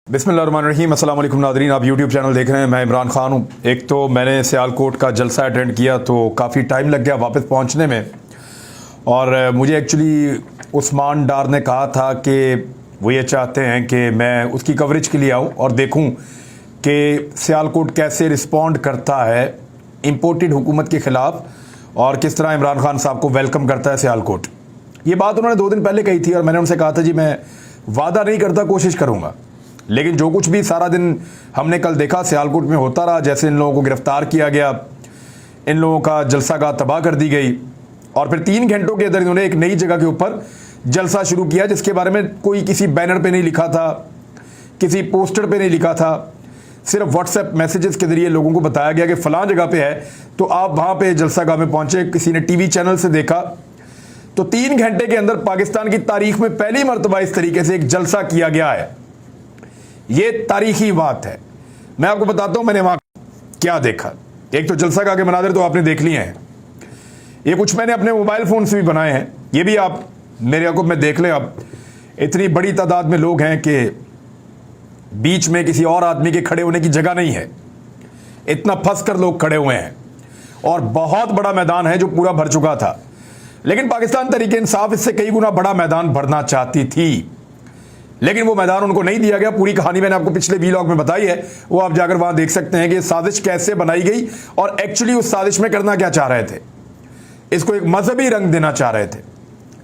बिस्मिल्लाहिर्रहमानिर्रहीम। अस्सलाम वालेकुम नादरीन, आप यूट्यूब चैनल देख रहे हैं। मैं इमरान खान हूँ। एक तो मैंने सियालकोट का जलसा अटेंड किया तो काफ़ी टाइम लग गया वापस पहुँचने में, और मुझे एक्चुअली उस्मान डार ने कहा था कि वो ये चाहते हैं कि मैं उसकी कवरेज के लिए आऊँ और देखूँ कि सियालकोट कैसे रिस्पॉन्ड करता है इम्पोर्टेड हुकूमत के ख़िलाफ़ और किस तरह इमरान खान साहब को वेलकम करता है सियालकोट। ये बात उन्होंने 2 दिन पहले कही थी और मैंने उनसे कहा था जी मैं वादा नहीं करता, कोशिश करूँगा, लेकिन जो कुछ भी सारा दिन हमने कल देखा सियालकोट में होता रहा, जैसे इन लोगों को गिरफ्तार किया गया, इन लोगों का जलसागाह तबाह कर दी गई और फिर 3 घंटों के अंदर इन्होंने एक नई जगह के ऊपर जलसा शुरू किया जिसके बारे में कोई किसी बैनर पे नहीं लिखा था, किसी पोस्टर पे नहीं लिखा था, सिर्फ व्हाट्सएप मैसेजेस के जरिए लोगों को बताया गया कि फ़लाँ जगह पे है तो आप वहाँ पे जलसागाह में पहुँचे। किसी ने टीवी चैनल से देखा तो 3 घंटे के अंदर पाकिस्तान की तारीख में पहली मरतबा इस तरीके से एक जलसा किया गया है। ये तारीखी बात है। मैं आपको बताता हूं मैंने वहां क्या देखा। एक तो जलसागाह के मनाज़िर तो आपने देख लिए हैं, ये कुछ मैंने अपने मोबाइल फ़ोन से भी बनाए हैं, ये भी आप मेरे आंखों में देख लें। अब इतनी बड़ी तादाद में लोग हैं कि बीच में किसी और आदमी के खड़े होने की जगह नहीं है, इतना फंस कर लोग खड़े हुए हैं और बहुत बड़ा मैदान है जो पूरा भर चुका था। लेकिन पाकिस्तान तहरीक इंसाफ इससे कई गुना बड़ा मैदान भरना चाहती थी, लेकिन वो मैदान उनको नहीं दिया गया। पूरी कहानी मैंने आपको पिछले व्लॉग में बताई है, वो आप जाकर वहां देख सकते हैं कि साजिश कैसे बनाई गई और एक्चुअली उस साजिश में करना क्या चाह रहे थे, इसको एक मजहबी रंग देना चाह रहे थे।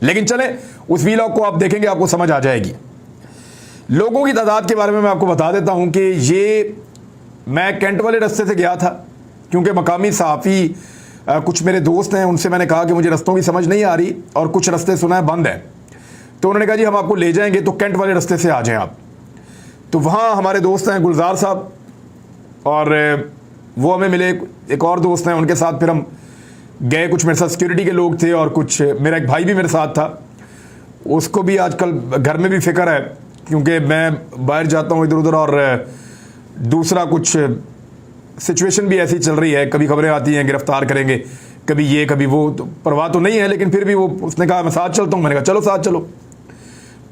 लेकिन चले उस व्लॉग को आप देखेंगे, आपको समझ आ जाएगी। लोगों की तादाद के बारे में मैं आपको बता देता हूं कि ये मैं कैंट वाले रास्ते से गया था क्योंकि मकामी सहाफ़ी कुछ मेरे दोस्त हैं, उनसे मैंने कहा कि मुझे रस्तों की समझ नहीं आ रही और कुछ रास्ते सुना है बंद है, तो उन्होंने कहा जी हम आपको ले जाएंगे तो कैंट वाले रास्ते से आ जाएं आप। तो वहाँ हमारे दोस्त हैं गुलजार साहब और वो हमें मिले, एक और दोस्त हैं, उनके साथ फिर हम गए। कुछ मेरे साथ सिक्योरिटी के लोग थे और कुछ मेरा एक भाई भी मेरे साथ था, उसको भी आजकल घर में भी फिक्र है क्योंकि मैं बाहर जाता हूँ इधर उधर और दूसरा कुछ सिचुएशन भी ऐसी चल रही है, कभी खबरें आती हैं गिरफ्तार करेंगे, कभी ये कभी वो, तो परवाह तो नहीं है, लेकिन फिर भी वो उसने कहा मैं साथ चलता हूँ। मैंने कहा चलो साथ चलो,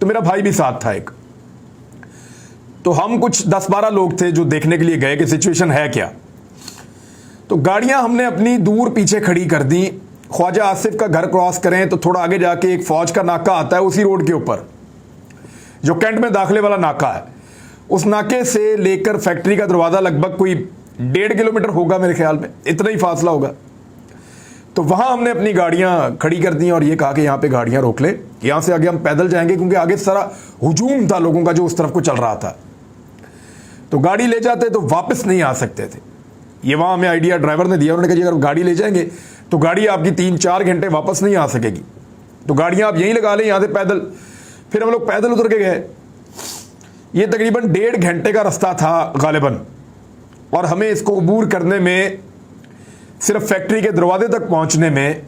तो मेरा भाई भी साथ था एक। तो हम कुछ 10-12 लोग थे जो देखने के लिए गए कि सिचुएशन है क्या। तो गाड़ियां हमने अपनी दूर पीछे खड़ी कर दी। ख्वाजा आसिफ का घर क्रॉस करें तो थोड़ा आगे जाके एक फौज का नाका आता है, उसी रोड के ऊपर जो कैंट में दाखिले वाला नाका है, उस नाके से लेकर फैक्ट्री का दरवाज़ा लगभग कोई 1.5 किलोमीटर होगा मेरे ख्याल में, इतना ही फासला होगा। तो वहाँ हमने अपनी गाड़ियाँ खड़ी कर दी और ये कहा कि यहाँ पे गाड़ियाँ रोक ले, यहाँ से आगे हम पैदल जाएंगे क्योंकि आगे सारा हुजूम था लोगों का जो उस तरफ को चल रहा था। तो गाड़ी ले जाते तो वापस नहीं आ सकते थे, ये वहाँ हमें आइडिया ड्राइवर ने दिया। उन्होंने कहा जी अगर गाड़ी ले जाएंगे तो गाड़ी आपकी 3-4 घंटे वापस नहीं आ सकेगी, तो गाड़ियाँ आप यहीं लगा लें यहाँ से पैदल। फिर हम लोग पैदल उतर के गए। ये तकरीबन 1.5 घंटे का रास्ता था गालिबन, और हमें इसको अबूर करने में सिर्फ फैक्ट्री के दरवाजे तक पहुंचने में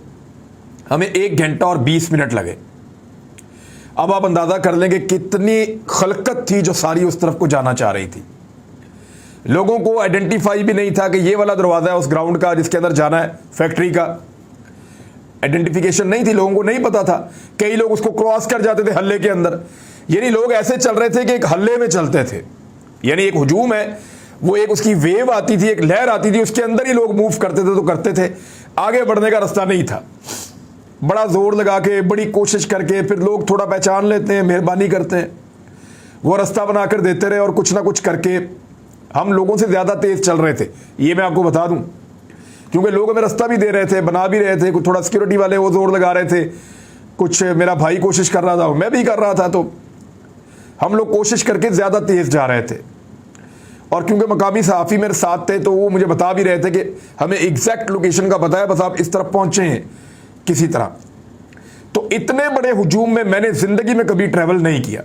हमें 1 घंटा और 20 मिनट लगे। अब आप अंदाजा कर लेंगे कितनी खलकत थी जो सारी उस तरफ को जाना चाह रही थी। लोगों को आइडेंटिफाई भी नहीं था कि ये वाला दरवाजा है उस ग्राउंड का जिसके अंदर जाना है फैक्ट्री का। आइडेंटिफिकेशन नहीं थी, लोगों को नहीं पता था। कई लोग उसको क्रॉस कर जाते थे हल्ले के अंदर, यानी लोग ऐसे चल रहे थे कि एक हल्ले में चलते थे, यानी एक हुजूम है, वो एक उसकी वेव आती थी, एक लहर आती थी, उसके अंदर ही लोग मूव करते थे तो करते थे, आगे बढ़ने का रास्ता नहीं था। बड़ा जोर लगा के, बड़ी कोशिश करके, फिर लोग थोड़ा पहचान लेते हैं, मेहरबानी करते हैं, वो रास्ता बनाकर देते रहे और कुछ ना कुछ करके हम लोगों से ज़्यादा तेज़ चल रहे थे, ये मैं आपको बता दूं, क्योंकि लोग हमें रास्ता भी दे रहे थे, बना भी रहे थे। कुछ थोड़ा सिक्योरिटी वाले वो जोर लगा रहे थे, कुछ मेरा भाई कोशिश कर रहा था, मैं भी कर रहा था, तो हम लोग कोशिश करके ज़्यादा तेज़ जा रहे थे। और क्योंकि मकामी सहाफ़ी मेरे साथ थे तो वो मुझे बता भी रहे थे कि हमें एग्जैक्ट लोकेशन का पता है, बस आप इस तरफ पहुंचे हैं किसी तरह। तो इतने बड़े हुजूम में मैंने ज़िंदगी में कभी ट्रैवल नहीं किया।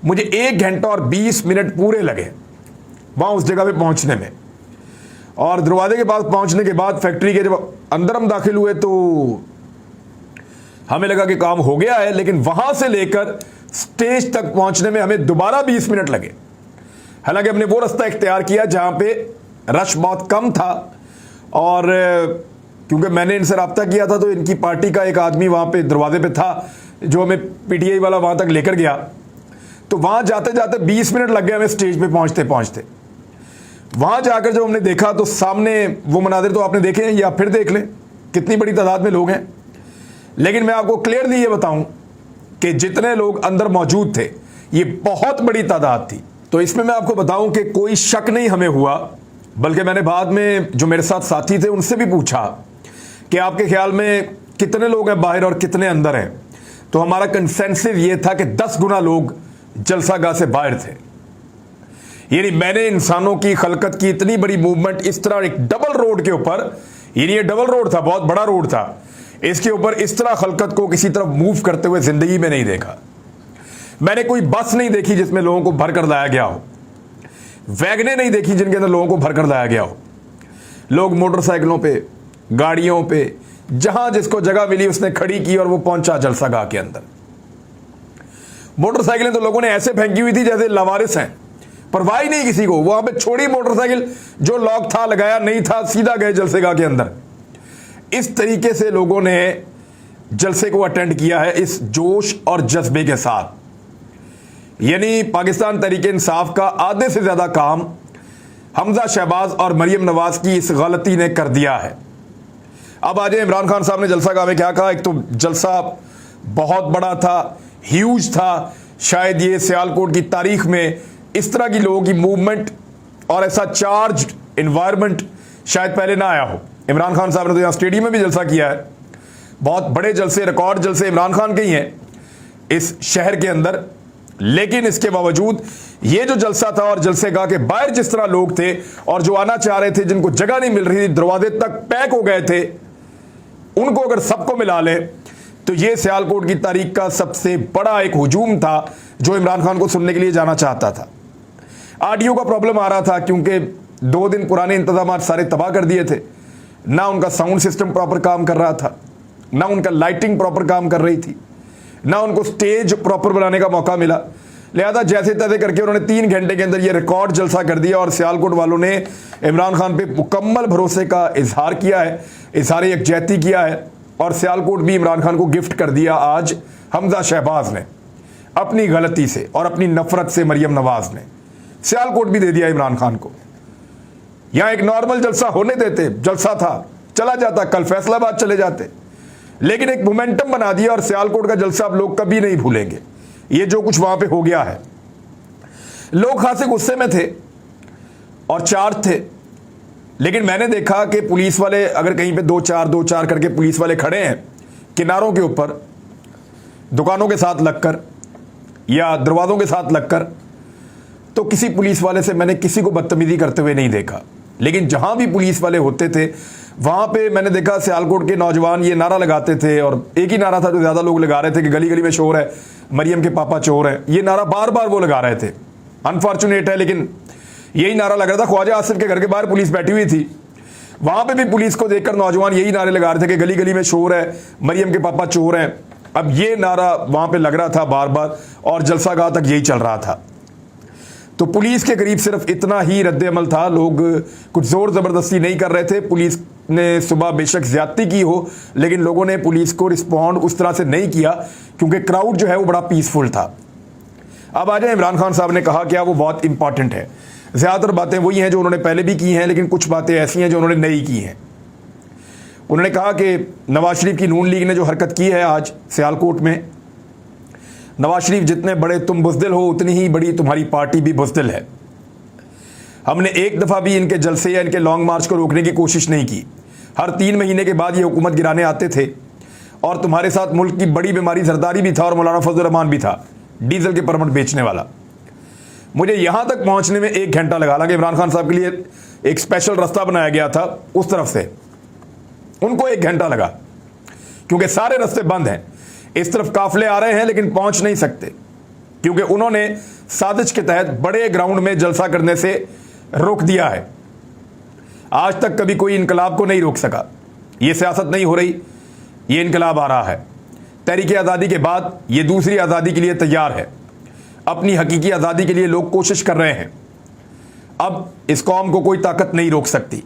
मुझे 1 घंटा और 20 मिनट पूरे लगे वहाँ उस जगह पे पहुँचने में। और दरवाजे के पास पहुँचने के बाद फैक्ट्री के जब अंदर हम दाखिल हुए तो हमें लगा कि काम हो गया है, लेकिन वहाँ से लेकर स्टेज तक पहुँचने में हमें दोबारा 20 मिनट लगे। हालांकि हमने वो रास्ता इख्तियार किया जहाँ पे रश बहुत कम था, और क्योंकि मैंने इनसे रब्ता किया था तो इनकी पार्टी का एक आदमी वहाँ पे दरवाजे पे था जो हमें पीटीआई वाला वहाँ तक लेकर गया। तो वहां जाते जाते 20 मिनट लग गए हमें स्टेज पे पहुंचते पहुंचते। वहां जाकर जब हमने देखा तो सामने वो मनाजिर तो आपने देखे हैं, या फिर देख लें कितनी बड़ी तादाद में लोग हैं। लेकिन मैं आपको क्लियरली ये बताऊं कि जितने लोग अंदर मौजूद थे ये बहुत बड़ी तादाद थी। तो इसमें मैं आपको बताऊं कि कोई शक नहीं हमें हुआ, बल्कि मैंने बाद में जो मेरे साथ साथी थे उनसे भी पूछा कि आपके ख्याल में कितने लोग हैं बाहर और कितने अंदर हैं। तो हमारा कंसेंसस ये था कि 10 गुना लोग जलसागाह से बाहर थे। यानी मैंने इंसानों की खलकत की इतनी बड़ी मूवमेंट इस तरह एक डबल रोड के ऊपर, यानी ये डबल रोड था, बहुत बड़ा रोड था, इसके ऊपर इस तरह खलकत को किसी तरफ मूव करते हुए जिंदगी में नहीं देखा। मैंने कोई बस नहीं देखी जिसमें लोगों को भर कर लाया गया हो, वैगनें नहीं देखी जिनके अंदर लोगों को भर कर लाया गया हो। लोग मोटरसाइकिलों पे, गाड़ियों पे, जहां जिसको जगह मिली उसने खड़ी की और वो पहुंचा जलसागाह के अंदर। मोटरसाइकिलें तो लोगों ने ऐसे फेंकी हुई थी जैसे लावारिस हैं, परवाह ही नहीं किसी को। वहां पे छोड़ी मोटरसाइकिल, जो लॉक था लगाया नहीं था, सीधा गए जलसेगाह के अंदर। इस तरीके से लोगों ने जलसे को अटेंड किया है, इस जोश और जज्बे के साथ। यानी पाकिस्तान तहरीक इंसाफ का आधे से ज्यादा काम हमजा शहबाज और मरियम नवाज की इस गलती ने कर दिया है। अब आज इमरान खान साहब ने जलसागाह में क्या कहा। एक तो जलसा बहुत बड़ा था, ह्यूज था, शायद ये सियालकोट की तारीख में इस तरह की लोगों की मूवमेंट और ऐसा चार्ज एनवायरनमेंट शायद पहले ना आया हो। इमरान खान साहब ने तो यहाँ स्टेडियम में भी जलसा किया है। बहुत बड़े जलसे, रिकॉर्ड जलसे इमरान खान के ही हैं इस शहर के अंदर। लेकिन इसके बावजूद ये जो जलसा था और जलसेगाह के बाहर जिस तरह लोग थे और जो आना चाह रहे थे, जिनको जगह नहीं मिल रही थी, दरवाजे तक पैक हो गए थे, उनको अगर सबको मिला ले तो ये सियालकोट की तारीख का सबसे बड़ा एक हुजूम था जो इमरान खान को सुनने के लिए जाना चाहता था। ऑडियो का प्रॉब्लम आ रहा था क्योंकि 2 दिन पुराने इंतजाम सारे तबाह कर दिए थे। ना उनका साउंड सिस्टम प्रॉपर काम कर रहा था, ना उनका लाइटिंग प्रॉपर काम कर रही थी, ना उनको स्टेज प्रॉपर बनाने का मौका मिला। लिहाजा जैसे तैसे करके उन्होंने 3 घंटे के अंदर ये रिकॉर्ड जलसा कर दिया और सियालकोट वालों ने इमरान खान पे मुकम्मल भरोसे का इजहार किया है, इजहार यकजहती किया है। और सियालकोट भी इमरान खान को गिफ्ट कर दिया आज हमजा शहबाज ने, अपनी गलती से और अपनी नफरत से मरियम नवाज ने सियालकोट भी दे दिया इमरान खान को। यहां एक नॉर्मल जलसा होने देते, जलसा था चला जाता, कल फैसलाबाद चले जाते, लेकिन एक मोमेंटम बना दिया और सियालकोट का जलसा अब लोग कभी नहीं भूलेंगे। ये जो कुछ वहां पे हो गया है, लोग खासे गुस्से में थे और चार्ज थे। लेकिन मैंने देखा कि पुलिस वाले अगर कहीं पे 2-4 करके पुलिस वाले खड़े हैं किनारों के ऊपर, दुकानों के साथ लगकर या दरवाजों के साथ लगकर, तो किसी पुलिस वाले से मैंने किसी को बदतमीजी करते हुए नहीं देखा। लेकिन जहां भी पुलिस वाले होते थे वहां पे मैंने देखा सियालकोट के नौजवान ये नारा लगाते थे, और एक ही नारा था जो ज्यादा लोग लगा रहे थे कि गली गली में शोर है, मरियम के पापा चोर हैं। ये नारा बार बार वो लगा रहे थे। अनफॉर्चुनेट है लेकिन यही नारा लग रहा था। ख्वाजा आसिफ के घर के बाहर पुलिस बैठी हुई थी, वहां पे भी पुलिस को देखकर नौजवान यही नारे लगा रहे थे कि गली गली में शोर है, मरियम के पापा चोर हैं। अब ये नारा वहां पे लग रहा था बार बार और जलसागाह तक यही चल रहा था। तो पुलिस के करीब सिर्फ इतना ही रद्द अमल था, लोग कुछ जोर जबरदस्ती नहीं कर रहे थे। पुलिस ने सुबह बेशक ज्यादती की हो, लेकिन लोगों ने पुलिस को रिस्पॉन्ड उस तरह से नहीं किया क्योंकि क्राउड जो है वो बड़ा पीसफुल था। अब आ जाए, इमरान खान साहब ने कहा क्या, वो बहुत इंपॉर्टेंट है। ज्यादातर बातें वही हैं जो उन्होंने पहले भी की हैं, लेकिन कुछ बातें ऐसी हैं जो उन्होंने नहीं की हैं। उन्होंने कहा कि नवाज शरीफ की नून लीग ने जो हरकत की है आज सियालकोट में, नवाज शरीफ जितने बड़े तुम बुज़दिल हो उतनी ही बड़ी तुम्हारी पार्टी भी बुज़दिल है। हमने एक दफ़ा भी इनके जलसे या इनके लॉन्ग मार्च को रोकने की कोशिश नहीं की। हर 3 महीने के बाद ये हुकूमत गिराने आते थे और तुम्हारे साथ मुल्क की बड़ी बीमारी जरदारी भी था और मौलाना फजल रहमान भी था, डीजल के परमिट बेचने वाला। मुझे यहां तक पहुंचने में 1 घंटा लगा। हालांकि इमरान खान साहब के लिए एक स्पेशल रास्ता बनाया गया था उस तरफ से, उनको 1 घंटा लगा क्योंकि सारे रास्ते बंद हैं। इस तरफ काफले आ रहे हैं लेकिन पहुंच नहीं सकते क्योंकि उन्होंने साजिश के तहत बड़े ग्राउंड में जलसा करने से रोक दिया है। आज तक कभी कोई इनकलाब को नहीं रोक सका। ये सियासत नहीं हो रही, ये इनकलाब आ रहा है। तहरीक आज़ादी के बाद ये दूसरी आज़ादी के लिए तैयार है। अपनी हकीकी आज़ादी के लिए लोग कोशिश कर रहे हैं। अब इस कौम को कोई ताकत नहीं रोक सकती।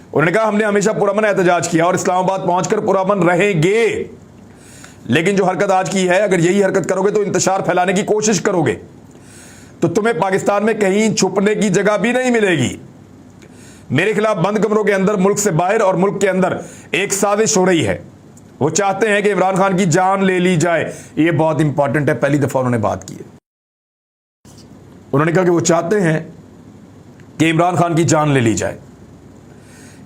उन्होंने कहा हमने हमेशा पुरअमन एहतजाज किया और इस्लामाबाद पहुंचकर पुरअमन रहेंगे। लेकिन जो हरकत आज की है, अगर यही हरकत करोगे तो इंतशार फैलाने की कोशिश करोगे तो तुम्हें पाकिस्तान में कहीं छुपने की जगह भी नहीं मिलेगी। मेरे खिलाफ बंद कमरों के अंदर, मुल्क से बाहर और मुल्क के अंदर एक साजिश हो रही है। वो चाहते हैं कि इमरान खान की जान ले ली जाए। ये बहुत इंपॉर्टेंट है, पहली दफा उन्होंने बात की है। उन्होंने कहा कि वो चाहते हैं कि इमरान खान की जान ले ली जाए।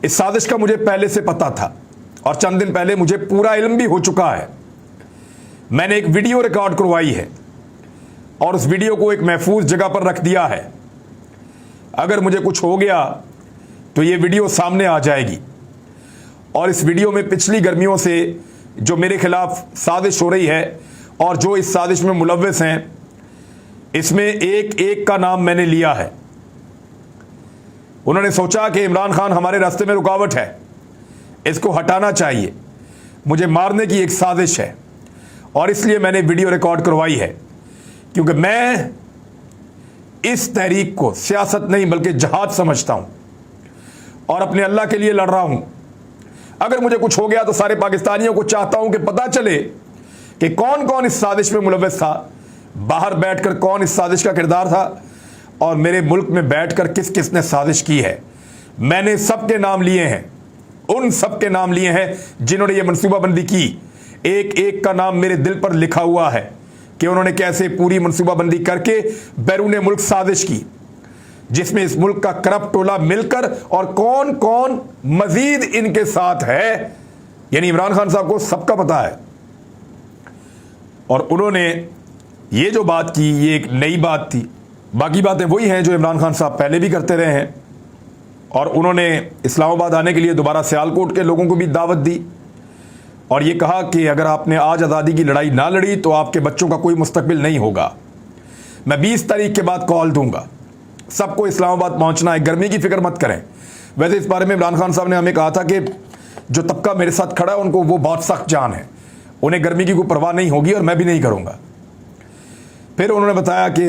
इस साजिश का मुझे पहले से पता था और चंद दिन पहले मुझे पूरा इल्म भी हो चुका है। मैंने एक वीडियो रिकॉर्ड करवाई है और उस वीडियो को एक महफूज जगह पर रख दिया है। अगर मुझे कुछ हो गया तो ये वीडियो सामने आ जाएगी और इस वीडियो में पिछली गर्मियों से जो मेरे खिलाफ साजिश हो रही है और जो इस साजिश में मुलव्विस हैं, इसमें एक एक का नाम मैंने लिया है। उन्होंने सोचा कि इमरान खान हमारे रास्ते में रुकावट है, इसको हटाना चाहिए, मुझे मारने की एक साजिश है और इसलिए मैंने वीडियो रिकॉर्ड करवाई है, क्योंकि मैं इस तहरीक को सियासत नहीं बल्कि जहाद समझता हूं और अपने अल्लाह के लिए लड़ रहा हूं। अगर मुझे कुछ हो गया तो सारे पाकिस्तानियों को चाहता हूं कि पता चले कि कौन कौन इस साजिश में मुलव्विस था, बाहर बैठकर कौन इस साजिश का किरदार था और मेरे मुल्क में बैठकर किस किस ने साजिश की है। मैंने सबके नाम लिए हैं, उन सबके नाम लिए हैं जिन्होंने ये मनसूबाबंदी की। एक एक का नाम मेरे दिल पर लिखा हुआ है कि उन्होंने कैसे पूरी मनसूबाबंदी करके बैरून मुल्क साजिश की, जिसमें इस मुल्क का करप्ट टोला मिलकर और कौन कौन मजीद इनके साथ है, यानी इमरान खान साहब को सबका पता है। और उन्होंने ये जो बात की, ये एक नई बात थी। बाकी बातें वही हैं जो इमरान खान साहब पहले भी करते रहे हैं। और उन्होंने इस्लामाबाद आने के लिए दोबारा सियालकोट के लोगों को भी दावत दी और ये कहा कि अगर आपने आज आज़ादी की लड़ाई ना लड़ी तो आपके बच्चों का कोई मुस्तकबिल नहीं होगा। मैं 20 तारीख के बाद कॉल दूंगा, सबको इस्लामाबाद पहुंचना है, गर्मी की फिक्र मत करें। वैसे इस बारे में इमरान खान साहब ने हमें कहा था कि जो तबका मेरे साथ खड़ा है उनको वो बहुत सख्त जान है, उन्हें गर्मी की कोई परवाह नहीं होगी और मैं भी नहीं करूंगा। फिर उन्होंने बताया कि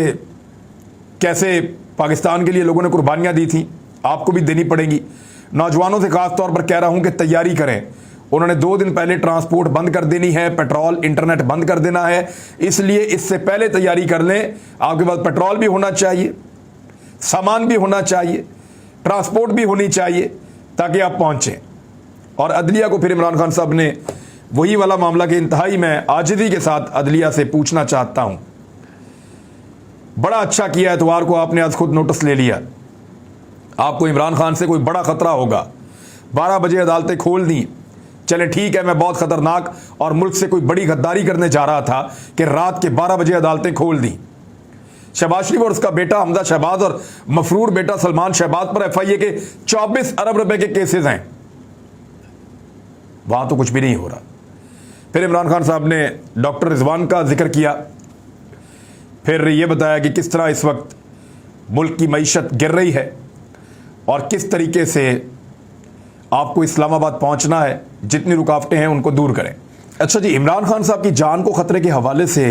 कैसे पाकिस्तान के लिए लोगों ने कुर्बानियां दी थी, आपको भी देनी पड़ेगी। नौजवानों से खास तौर पर कह रहा हूं कि तैयारी करें। उन्होंने 2 दिन पहले ट्रांसपोर्ट बंद कर देनी है, पेट्रोल इंटरनेट बंद कर देना है, इसलिए इससे पहले तैयारी कर लें। आपके पास पेट्रोल भी होना चाहिए, सामान भी होना चाहिए, ट्रांसपोर्ट भी होनी चाहिए ताकि आप पहुंचें। और अदलिया को फिर इमरान खान साहब ने वही वाला मामला कि इंतहाई मैं आजिज़ी के साथ अदलिया से पूछना चाहता हूं। बड़ा अच्छा किया एतवार को आपने आज खुद नोटिस ले लिया, आपको इमरान खान से कोई बड़ा खतरा होगा। 12 बजे अदालतें खोल दी, चले ठीक है, मैं बहुत खतरनाक और मुल्क से कोई बड़ी गद्दारी करने जा रहा था कि रात के 12 बजे अदालतें खोल दी। शहबाज शरीफ और उसका बेटा हमजा शहबाज और मफरूर बेटा सलमान शहबाज पर FIA के 24 अरब रुपए के केसेस हैं, वहां तो कुछ भी नहीं हो रहा। फिर इमरान खान साहब ने डॉक्टर रिजवान का जिक्र किया, फिर यह बताया कि किस तरह इस वक्त मुल्क की मईशत गिर रही है और किस तरीके से आपको इस्लामाबाद पहुंचना है, जितनी रुकावटें हैं उनको दूर करें। अच्छा जी, इमरान खान साहब की जान को खतरे के हवाले से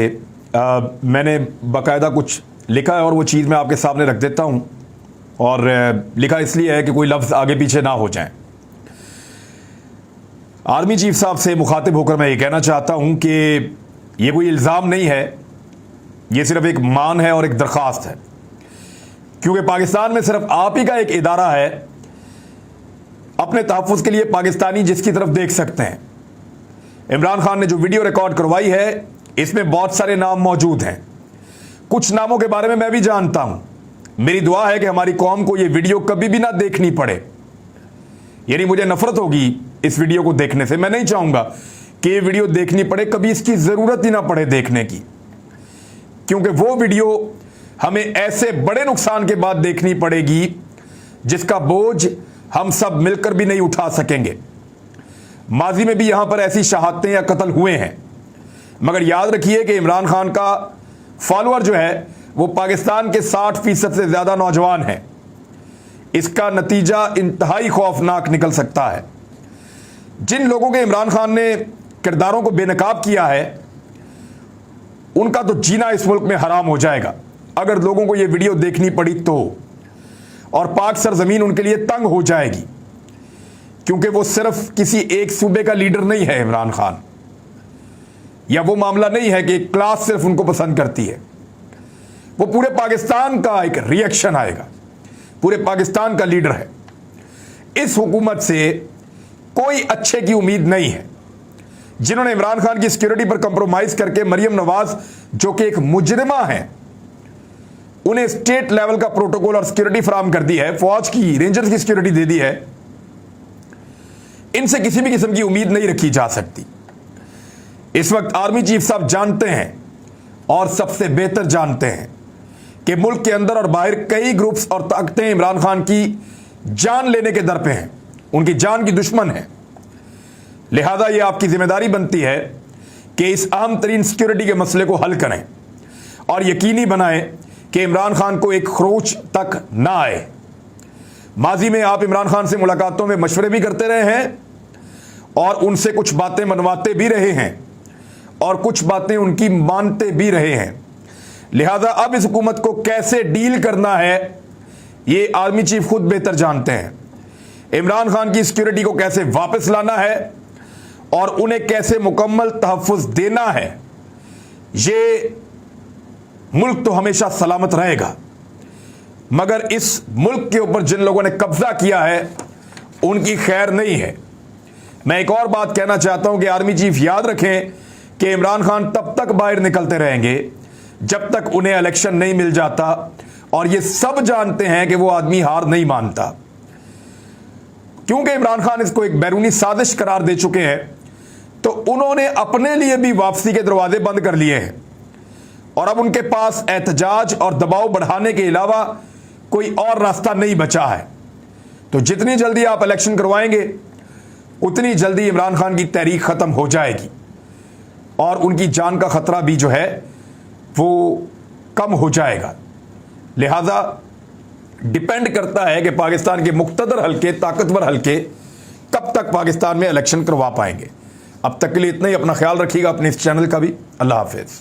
मैंने बाकायदा कुछ लिखा है और वो चीज़ मैं आपके सामने रख देता हूं। और लिखा इसलिए है कि कोई लफ्ज़ आगे पीछे ना हो जाए। आर्मी चीफ साहब से मुखातिब होकर मैं ये कहना चाहता हूं कि ये कोई इल्ज़ाम नहीं है, ये सिर्फ एक मान है और एक दरख्वास्त है, क्योंकि पाकिस्तान में सिर्फ आप ही का एक इदारा है अपने तहफ़्फ़ुज़ के लिए पाकिस्तानी जिसकी तरफ देख सकते हैं। इमरान खान ने जो वीडियो रिकॉर्ड करवाई है इसमें बहुत सारे नाम मौजूद हैं, कुछ नामों के बारे में मैं भी जानता हूं। मेरी दुआ है कि हमारी कौम को यह वीडियो कभी भी ना देखनी पड़े, यानी मुझे नफरत होगी इस वीडियो को देखने से। मैं नहीं चाहूंगा कि ये वीडियो देखनी पड़े, कभी इसकी जरूरत ही ना पड़े देखने की, क्योंकि वो वीडियो हमें ऐसे बड़े नुकसान के बाद देखनी पड़ेगी जिसका बोझ हम सब मिलकर भी नहीं उठा सकेंगे। माजी में भी यहां पर ऐसी शहादतें या कत्ल हुए हैं, मगर याद रखिए कि इमरान खान का फॉलोअर जो है वो पाकिस्तान के 60% से ज्यादा नौजवान है। इसका नतीजा इंतहाई खौफनाक निकल सकता है। जिन लोगों के इमरान खान ने किरदारों को बेनकाब किया है उनका तो जीना इस मुल्क में हराम हो जाएगा अगर लोगों को यह वीडियो देखनी पड़ी तो, और पाक सरजमीन उनके लिए तंग हो जाएगी, क्योंकि वो सिर्फ किसी एक सूबे का लीडर नहीं है। इमरान खान या वो मामला नहीं है कि एक क्लास सिर्फ उनको पसंद करती है। वो पूरे पाकिस्तान का एक रिएक्शन आएगा, पूरे पाकिस्तान का लीडर है। इस हुकूमत से कोई अच्छे की उम्मीद नहीं है। जिन्होंने इमरान खान की सिक्योरिटी पर कंप्रोमाइज करके मरियम नवाज जो कि एक मुजरिमा है, उन्हें स्टेट लेवल का प्रोटोकॉल और सिक्योरिटी फराहम कर दी है, फौज की, रेंजर्स की सिक्योरिटी दे दी है, इनसे किसी भी किस्म की उम्मीद नहीं रखी जा सकती। इस वक्त आर्मी चीफ साहब जानते हैं और सबसे बेहतर जानते हैं कि मुल्क के अंदर और बाहर कई ग्रुप्स और ताकतें इमरान खान की जान लेने के दर पे हैं, उनकी जान की दुश्मन है। लिहाजा ये आपकी जिम्मेदारी बनती है कि इस अहम तरीन सिक्योरिटी के मसले को हल करें और यकीनी बनाएं कि इमरान खान को एक खरोच तक ना आए। माजी में आप इमरान खान से मुलाकातों में मशवरे भी करते रहे हैं और उनसे कुछ बातें मनवाते भी रहे हैं और कुछ बातें उनकी मानते भी रहे हैं। लिहाजा अब इस हुकूमत को कैसे डील करना है ये आर्मी चीफ खुद बेहतर जानते हैं। इमरान खान की सिक्योरिटी को कैसे वापस लाना है और उन्हें कैसे मुकम्मल तहफ़्फ़ुज़ देना है, ये मुल्क तो हमेशा सलामत रहेगा, मगर इस मुल्क के ऊपर जिन लोगों ने कब्जा किया है उनकी खैर नहीं है। मैं एक और बात कहना चाहता हूं कि आर्मी चीफ याद रखें कि इमरान खान तब तक बाहर निकलते रहेंगे जब तक उन्हें इलेक्शन नहीं मिल जाता, और ये सब जानते हैं कि वो आदमी हार नहीं मानता, क्योंकि इमरान खान इसको एक बैरूनी साजिश करार दे चुके हैं। तो उन्होंने अपने लिए भी वापसी के दरवाजे बंद कर लिए हैं और अब उनके पास एहतजाज और दबाव बढ़ाने के अलावा कोई और रास्ता नहीं बचा है। तो जितनी जल्दी आप इलेक्शन करवाएंगे उतनी जल्दी इमरान खान की तहरीक ख़त्म हो जाएगी और उनकी जान का ख़तरा भी जो है वो कम हो जाएगा। लिहाजा डिपेंड करता है कि पाकिस्तान के मुख्तदर हल्के, ताकतवर हल्के कब तक पाकिस्तान में इलेक्शन करवा पाएंगे। अब तक के लिए इतना ही। अपना ख्याल रखिएगा, अपने इस चैनल का भी। अल्लाह हाफिज़।